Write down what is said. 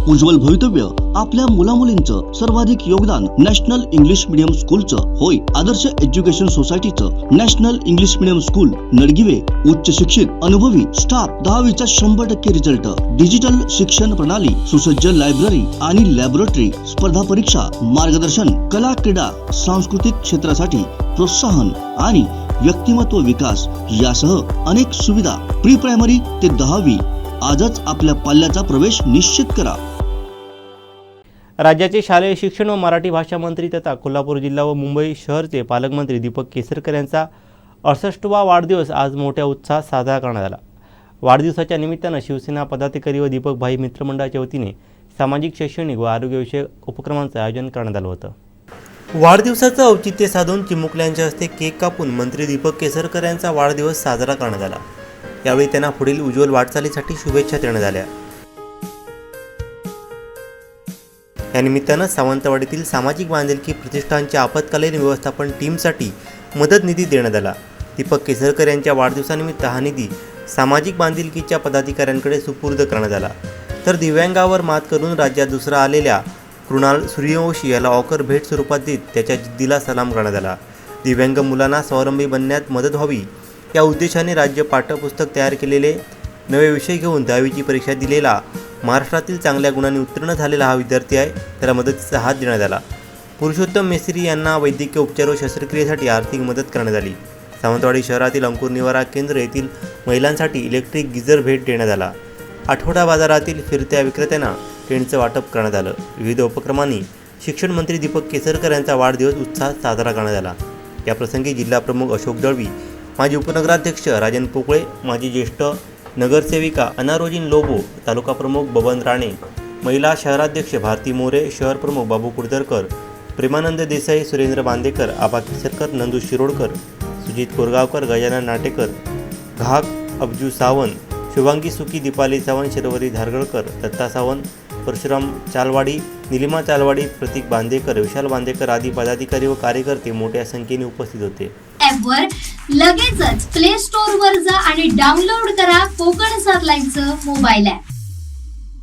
उज्ज्वल भवितव्य आपल्या मुलामुलींचं सर्वाधिक योगदान नॅशनल इंग्लिश मीडियम स्कूलचं होय। आदर्श एज्युकेशन सोसायटीचं national English medium school Nadgive उच्च शिक्षित अनुभवी स्टाफ 10वीचा 100% रिझल्ट, डिजिटल शिक्षण प्रणाली, सुसज्ज लायब्ररी आणि लॅबोरेटरी, स्पर्धा परीक्षा मार्गदर्शन, कला क्रीडा सांस्कृतिक क्षेत्रासाठी प्रोत्साहन आणि व्यक्तिमत्व विकास यासह अनेक सुविधा। प्री प्रायमरी ते 10वी आजच आपल्या पाल्याचा प्रवेश निश्चित करा। राज्याचे शालेय शिक्षण व मराठी भाषा मंत्री तथा कोल्हापूर जिल्हा व मुंबई शहरचे पालकमंत्री दीपक केसरकर यांचा 68वा वाढदिवस आज मोठ्या उत्साहात साजरा करण्यात आला। वाढदिवसाच्या निमित्तानं शिवसेना पदाधिकारी व दीपक भाई मित्रमंडळाच्या वतीने सामाजिक, शैक्षणिक व आरोग्यविषयक उपक्रमांचं आयोजन करण्यात आलं होतं। वाढदिवसाचं औचित्य साधून चिमुकल्यांच्या हस्ते केक कापून मंत्री दीपक केसरकर यांचा वाढदिवस साजरा करण्यात आला। यावेळी त्यांना पुढील उज्ज्वल वाटचालीसाठी शुभेच्छा देण्यात आल्या। या निमित्तानं सावंतवाडीतील सामाजिक बांधिलकी प्रतिष्ठानच्या आपत्कालीन व्यवस्थापन टीमसाठी मदत निधी देण्यात आला। दीपक केसरकर यांच्या वाढदिवसानिमित्त हा निधी सामाजिक बांधिलकीच्या पदाधिकाऱ्यांकडे सुपूर्द करण्यात आला। तर दिव्यांगावर मात करून राज्यात दुसरा आलेल्या कृणाल सूर्यवंशी याला ऑकर भेट स्वरूपात देत त्याच्या जिद्दीला सलाम करण्यात आला। दिव्यांग मुलांना स्वावलंबी बनण्यात मदत व्हावी या उद्देशाने राज्य पाठ्यपुस्तक तयार केलेले नवे विषय घेऊन 10वीची परीक्षा दिलेला महाराष्ट्रातील चांगल्या गुणांनी उत्तीर्ण झालेला हा विद्यार्थी आहे, त्याला मदतीचा हात देण्यात आला। पुरुषोत्तम मेस्त्री यांना वैद्यकीय उपचार व शस्त्रक्रियेसाठी आर्थिक मदत करण्यात आली। सावंतवाडी शहरातील अंकुर निवारा केंद्र येथील महिलांसाठी इलेक्ट्रिक गिझर भेट देण्यात आला। आठवडा बाजारातील फिरत्या विक्रेत्यांना टेंटचं वाटप करण्यात आलं। विविध उपक्रमांनी शिक्षण मंत्री दीपक केसरकर यांचा वाढदिवस उत्साहात साजरा करण्यात आला। याप्रसंगी जिल्हा प्रमुख अशोक दळवी, माजी उपनगराध्यक्ष राजन पोकळे, माजी ज्येष्ठ नगरसेविका अनारोजिन लोबो, तालुका प्रमुख बबन राणे, महिला शहराध्यक्ष भारती मोरे, शहर प्रमुख बाबू कुडतरकर, प्रेमानंद देसाई, सुरेंद्र बांदेकर, आबा केसरकर, नंदू शिरोडकर, सुजित कोरगावकर, गजानन नाटेकर, घाक अब्जू सावंत, शुभांगी सुकी, दीपाली सावंत, शर्वरी धारगळकर, दत्ता सावंत, परशुराम चालवाडी, निलिमा चालवाडी, प्रतीक बांदेकर, विशाल बांदेकर आदी पदाधिकारी व कार्यकर्ते मोठ्या संख्येने उपस्थित होते। ॲपवर लगेचच प्ले स्टोअर वर जा आणि डाउनलोड करा कोकण सात लाईव्हचं मोबाईल ॲप।